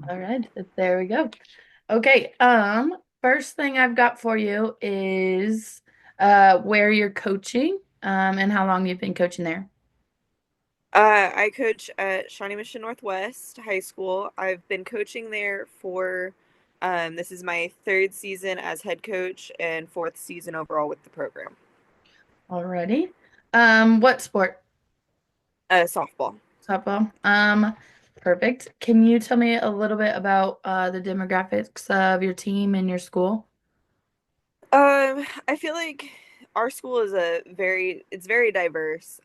All right, there we go. Okay, first thing I've got for you is where you're coaching, and how long you've been coaching there. I coach at Shawnee Mission Northwest High School. I've been coaching there for this is my third season as head coach and fourth season overall with the program. Alrighty. What sport? Softball. Softball. Perfect. Can you tell me a little bit about the demographics of your team and your school? I feel like our school is it's very diverse.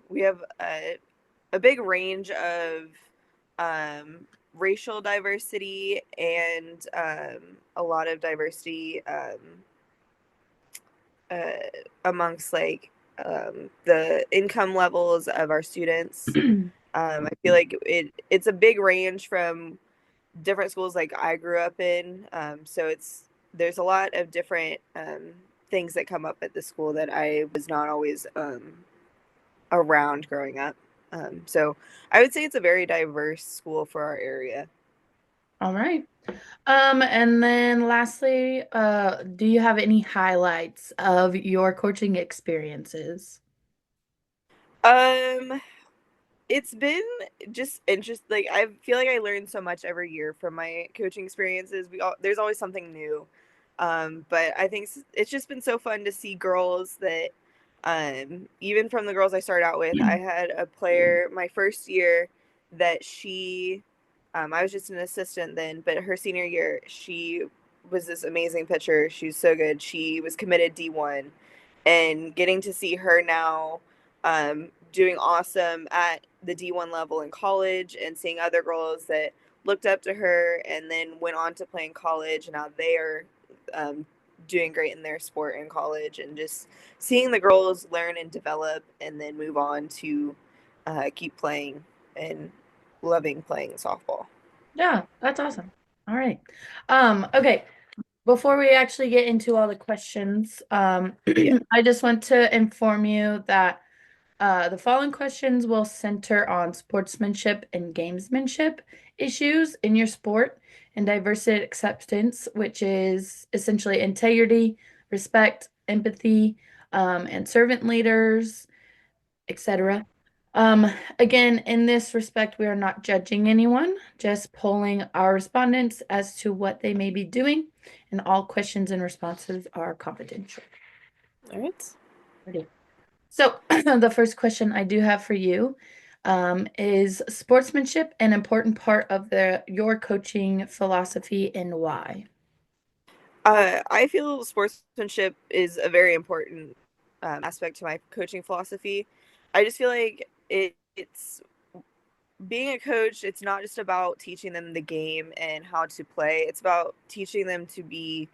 We have a big range of um, racial diversity and a lot of diversity uh, amongst the income levels of our students. I feel like it's a big range from different schools like I grew up in. So there's a lot of different things that come up at the school that I was not always around growing up. So I would say it's a very diverse school for our area. All right. And then lastly, do you have any highlights of your coaching experiences? Um, it's been just interesting. Like I feel like I learn so much every year from my coaching experiences. There's always something new. But I think it's just been so fun to see girls that, even from the girls I started out with, I had a player my first year that I was just an assistant then, but her senior year, she was this amazing pitcher. She was so good. She was committed D1, and getting to see her now doing awesome at the D1 level in college and seeing other girls that looked up to her and then went on to play in college. And now they are um, doing great in their sport in college, and just seeing the girls learn and develop and then move on to keep playing and loving playing softball. Yeah, that's awesome. All right. Okay. Before we actually get into all the questions, Yeah. I just want to inform you that the following questions will center on sportsmanship and gamesmanship issues in your sport and diversity acceptance, which is essentially integrity, respect, empathy, and servant leaders, etc. Um, Again, in this respect, we are not judging anyone, just polling our respondents as to what they may be doing, and all questions and responses are confidential. All right. Ready? So, the first question I do have for you is sportsmanship an important part of your coaching philosophy and why? I feel sportsmanship is a very important aspect to my coaching philosophy. I just feel like it's being a coach, it's not just about teaching them the game and how to play. It's about teaching them to be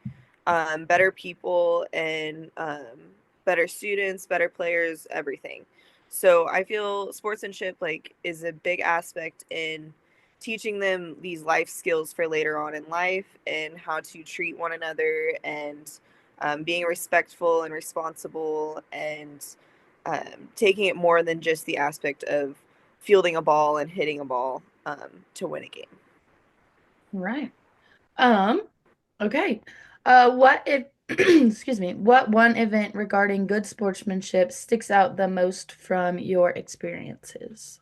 better people and better students, better players, everything. So I feel sportsmanship like is a big aspect in teaching them these life skills for later on in life and how to treat one another and being respectful and responsible and taking it more than just the aspect of fielding a ball and hitting a ball to win a game. Right. Um, okay. What if, excuse me, what one event regarding good sportsmanship sticks out the most from your experiences?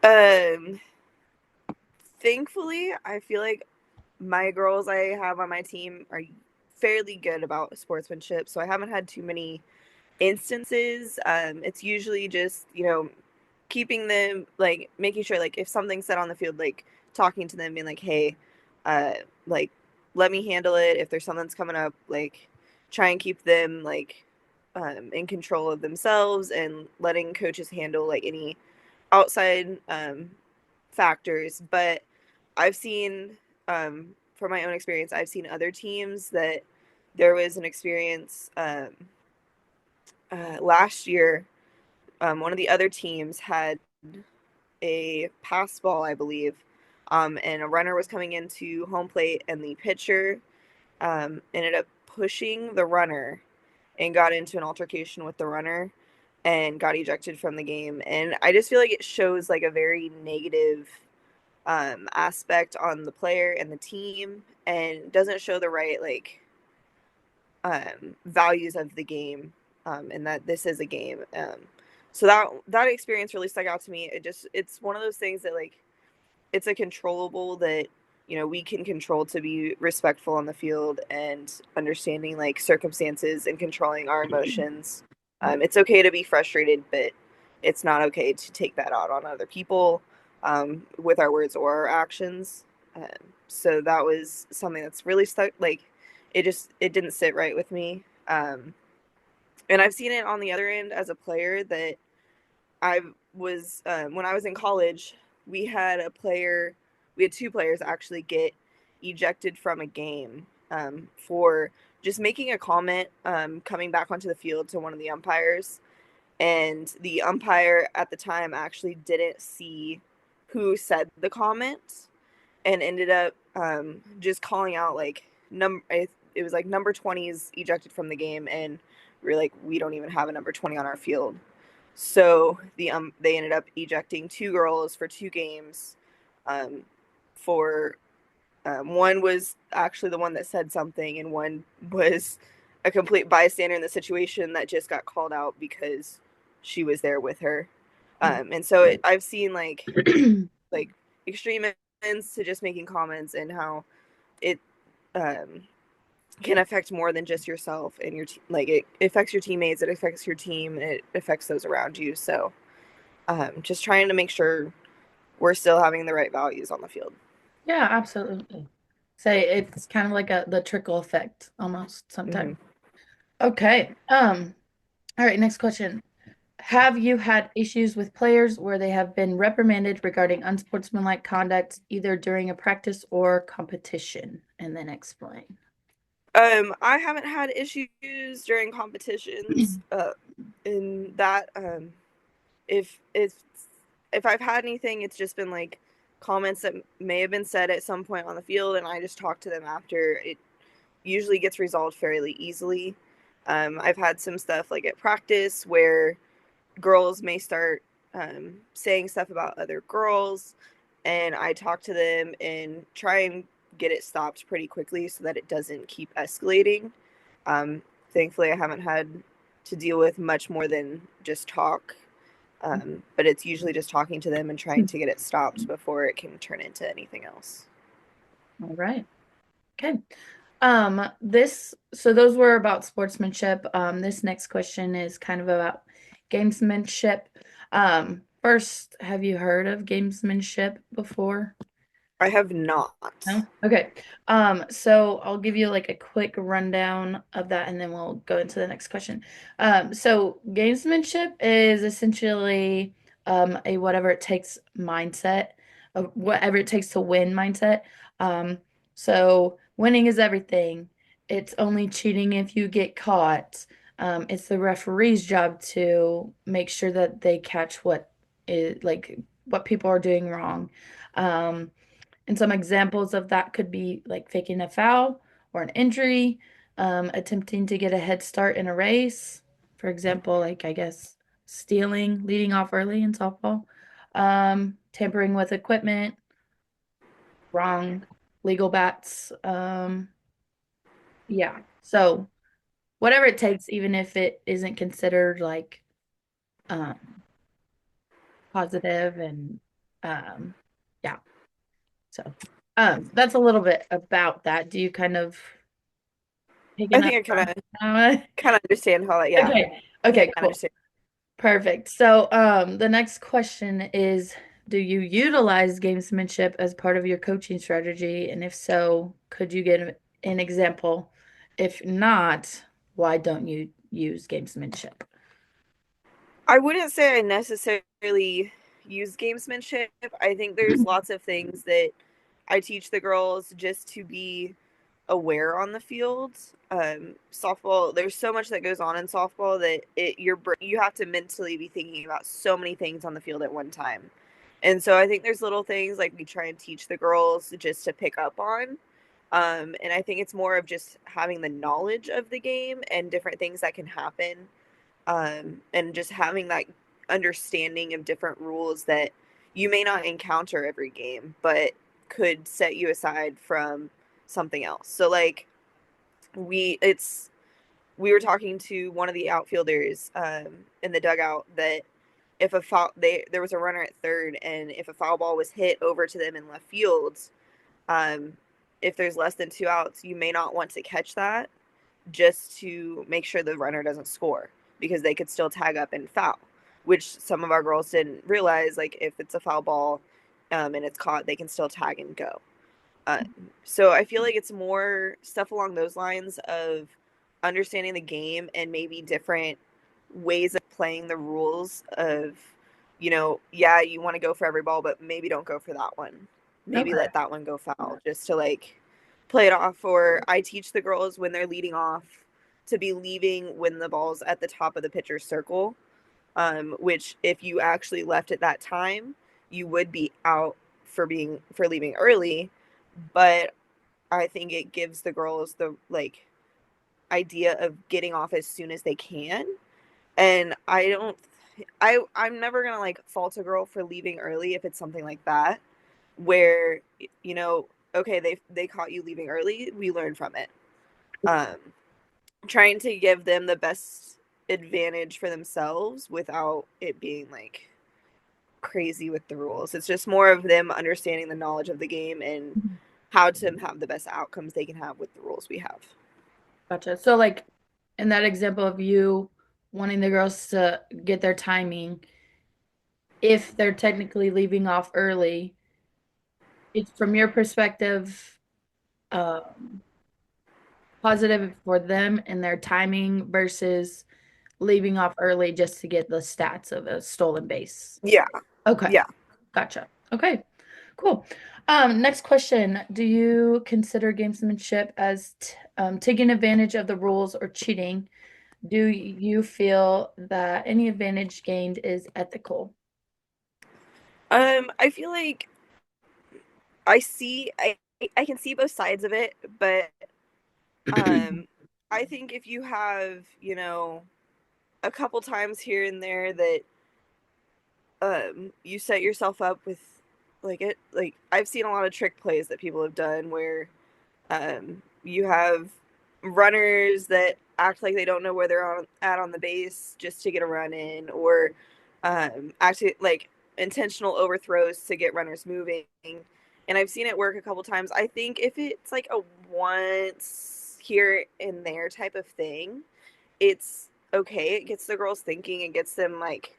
Um, Thankfully, I feel like my girls I have on my team are fairly good about sportsmanship, so I haven't had too many instances. It's usually just keeping them like making sure like if something's said on the field, like talking to them, being like, hey, uh, like let me handle it. If there's something that's coming up, like try and keep them like in control of themselves and letting coaches handle like any outside factors. But I've seen, from my own experience, I've seen other teams that there was an experience last year. One of the other teams had a pass ball, I believe, and a runner was coming into home plate, and the pitcher ended up pushing the runner and got into an altercation with the runner and got ejected from the game. And I just feel like it shows like a very negative aspect on the player and the team, and doesn't show the right like values of the game, and that this is a game. So that experience really stuck out to me. It's one of those things that like it's a controllable that we can control to be respectful on the field and understanding like circumstances and controlling our emotions. It's okay to be frustrated, but it's not okay to take that out on other people with our words or our actions. Um, so that was something that's really stuck. Like it didn't sit right with me. And I've seen it on the other end as a player that I was when I was in college, we had a player, we had two players actually get ejected from a game for just making a comment coming back onto the field to one of the umpires, and the umpire at the time actually didn't see who said the comment and ended up just calling out like it was like number 20's ejected from the game, and we are like, we don't even have a number 20 on our field. So they ended up ejecting two girls for 2 games. For one was actually the one that said something, and one was a complete bystander in the situation that just got called out because she was there with her. And so I've seen like extreme ends to just making comments, and how it can affect more than just yourself and your like it affects your teammates, it affects your team, it affects those around you. So just trying to make sure we're still having the right values on the field. Yeah, absolutely. Say it's kind of like the trickle effect almost Mm-hmm. sometimes. Okay. All right, next question. Have you had issues with players where they have been reprimanded regarding unsportsmanlike conduct either during a practice or competition? And then explain. I haven't had issues during competitions in that if if I've had anything, it's just been like comments that may have been said at some point on the field, and I just talk to them after. It usually gets resolved fairly easily. I've had some stuff like at practice where girls may start saying stuff about other girls, and I talk to them and try and get it stopped pretty quickly so that it doesn't keep escalating. Um, Thankfully, I haven't had to deal with much more than just talk, but it's usually just talking to them and trying to get it stopped before it can turn into anything else. All right. Okay. So those were about sportsmanship. This next question is kind of about gamesmanship. First, have you heard of gamesmanship before? I have not. No? Okay. So I'll give you like a quick rundown of that and then we'll go into the next question. So gamesmanship is essentially a whatever it takes mindset, whatever it takes to win mindset. Um, so winning is everything. It's only cheating if you get caught. It's the referee's job to make sure that they catch what is like what people are doing wrong. Um, and some examples of that could be like faking a foul or an injury, attempting to get a head start in a race. For example, like I guess stealing, leading off early in softball, tampering with equipment, wrong, legal bats. Yeah. So whatever it takes, even if it isn't considered like um, positive and um, yeah. So that's a little bit about that. Do you kind of I picking up think I from uh, kind of understand how that. Yeah, okay. yeah, I Okay, kind of cool. understand. Perfect. So, the next question is, do you utilize gamesmanship as part of your coaching strategy? And if so, could you give an example? If not, why don't you use gamesmanship? I wouldn't say I necessarily use gamesmanship. I think there's lots of things that I teach the girls just to be aware on the field. Softball, there's so much that goes on in softball that you have to mentally be thinking about so many things on the field at one time. And so I think there's little things like we try and teach the girls just to pick up on. And I think it's more of just having the knowledge of the game and different things that can happen, and just having that understanding of different rules that you may not encounter every game, but could set you aside from something else. So like it's we were talking to one of the outfielders in the dugout that if a foul there was a runner at third, and if a foul ball was hit over to them in left field, um, if there's less than 2 outs, you may not want to catch that just to make sure the runner doesn't score, because they could still tag up and foul, which some of our girls didn't realize. Like if it's a foul ball and it's caught, they can still tag and go. Uh, so I feel like it's more stuff along those lines of understanding the game and maybe different ways of playing the rules of, yeah, you want to go for every ball, but maybe don't go for that one. Maybe Okay. let that one go foul just to like play it off. Or I teach the girls when they're leading off to be leaving when the ball's at the top of the pitcher's circle, which if you actually left at that time, you would be out for leaving early. But I think it gives the girls the like idea of getting off as soon as they can. And I'm never gonna like fault a girl for leaving early if it's something like that, where okay, they caught you leaving early, we learn from it. Um, Trying to give them the best advantage for themselves without it being like crazy with the rules. It's just more of them understanding the knowledge of the game and how to have the best outcomes they can have with the rules we have. Gotcha. So like in that example of you wanting the girls to get their timing, if they're technically leaving off early, it's from your perspective, um, positive for them and their timing versus leaving off early just to get the stats of a stolen base. Yeah. Okay, Yeah. gotcha. Okay, cool. Next question. Do you consider gamesmanship as taking advantage of the rules or cheating? Do you feel that any advantage gained is ethical? I feel like I can see both sides of it, but um I think if you have, a couple times here and there that you set yourself up with like I've seen a lot of trick plays that people have done where you have runners that act like they don't know where they're on the base just to get a run in, or actually like intentional overthrows to get runners moving. And I've seen it work a couple times. I think if it's like a once here and there type of thing, it's okay. It gets the girls thinking, it gets them like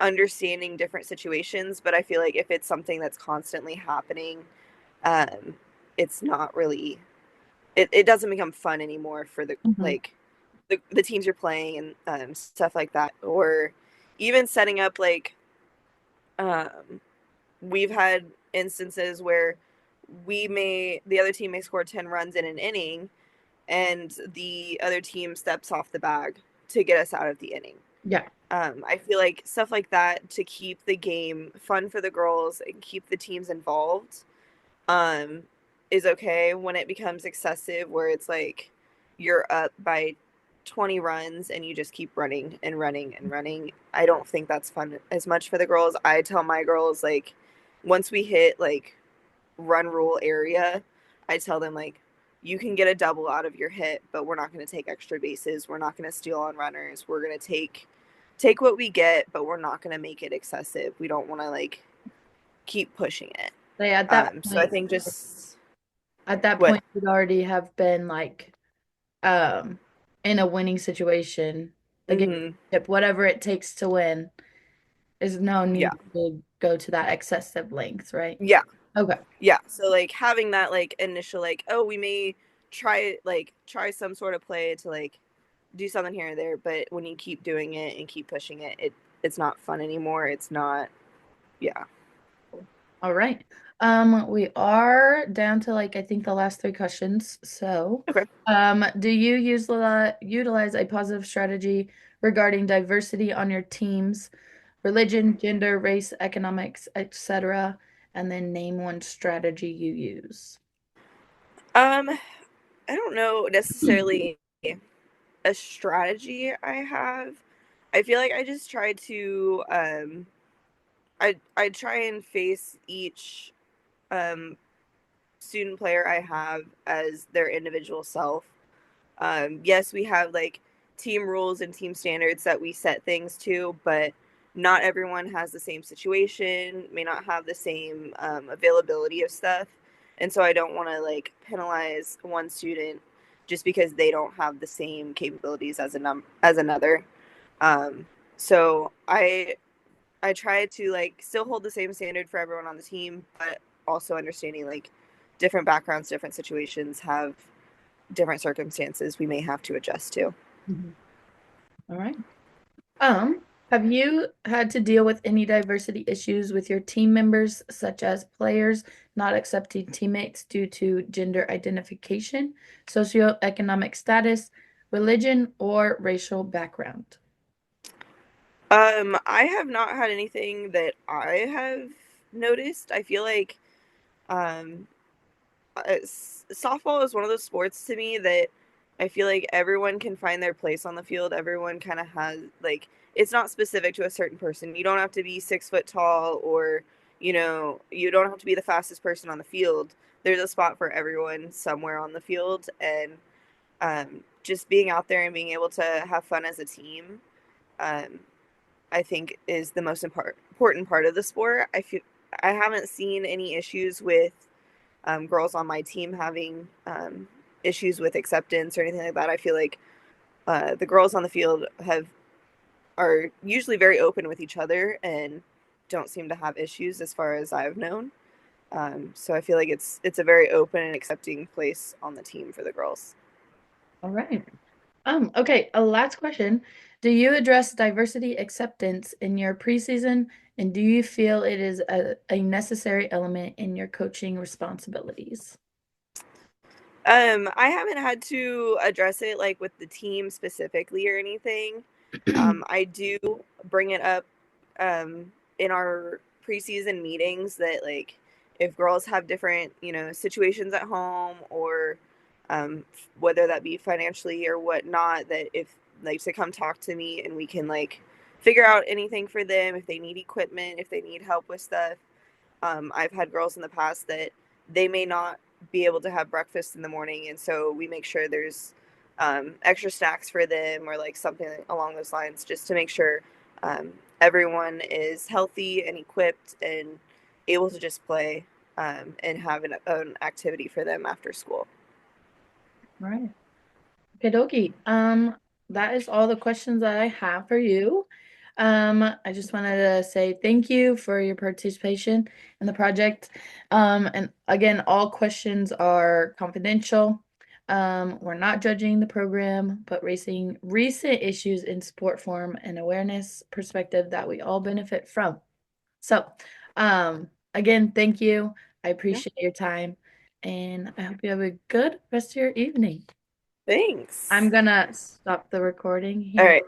understanding different situations. But I feel like if it's something that's constantly happening, um, it's not really it doesn't become fun anymore for the Mhm. like the teams you're playing and stuff like that. Or even setting up like um, we've had instances where the other team may score 10 runs in an inning, and the other team steps off the bag to get us out of the inning. Yeah. I feel like stuff like that to keep the game fun for the girls and keep the teams involved um, is okay. When it becomes excessive, where it's like you're up by 20 runs and you just keep running and running and running, I don't think that's fun as much for the girls. I tell my girls, like, once we hit like run rule area, I tell them, like, you can get a double out of your hit, but we're not going to take extra bases. We're not going to steal on runners. We're going to take what we get, but we're not going to make it excessive. We don't want to like keep pushing it. So yeah, So I think just at that what point you'd already have been like um in a winning situation. The game, hmm whatever it takes to win, there's no yeah. need to go to that excessive length, right? Yeah. Okay. Yeah. So like having that like initial like, oh, we may try some sort of play to like do something here and there, but when you keep doing it and keep pushing it, it's not fun anymore. It's not yeah. All right. We are down to like I think the last three questions. So, Okay. do you utilize a positive strategy regarding diversity on your teams, religion, gender, race, economics, etc., and then name one strategy you use? Um I don't know necessarily a strategy I have. I feel like I just try to I try and face each um, student player I have as their individual self. Yes, we have like team rules and team standards that we set things to, but not everyone has the same situation, may not have the same availability of stuff. And so I don't want to like penalize one student just because they don't have the same capabilities as as another. Um, so I try to like still hold the same standard for everyone on the team, but also understanding like different backgrounds, different situations have different circumstances we may have to adjust to. Mhm. All right. Um, have you had to deal with any diversity issues with your team members, such as players not accepting teammates due to gender identification, socioeconomic status, religion, or racial background? I have not had anything that I have noticed. I feel like um, softball is one of those sports to me that I feel like everyone can find their place on the field. Everyone kind of has like it's not specific to a certain person. You don't have to be 6 foot tall or you don't have to be the fastest person on the field. There's a spot for everyone somewhere on the field, and just being out there and being able to have fun as a team, um, I think is the most important part of the sport. I haven't seen any issues with girls on my team having issues with acceptance or anything like that. I feel like the girls on the field have are usually very open with each other and don't seem to have issues as far as I've known. So I feel like it's a very open and accepting place on the team for the girls. All right. Okay, a last question. Do you address diversity acceptance in your preseason, and do you feel it is a necessary element in your coaching responsibilities? I haven't had to address it like with the team specifically or anything. I do bring it up in our preseason meetings that like if girls have different situations at home or um, whether that be financially or whatnot, that if like to come talk to me and we can like figure out anything for them if they need equipment, if they need help with stuff. I've had girls in the past that they may not be able to have breakfast in the morning, and so we make sure there's extra snacks for them or like something along those lines, just to make sure everyone is healthy and equipped and able to just play and have an activity for them after school. All right. Okay, dokie. That is all the questions that I have for you. I just wanted to say thank you for your participation in the project. And again, all questions are confidential. We're not judging the program, but raising recent issues in sport form and awareness perspective that we all benefit from. So, again, thank you. I Yeah, appreciate your time, and I hope you have a good rest of your evening. I'm thanks. gonna stop the recording All here. right.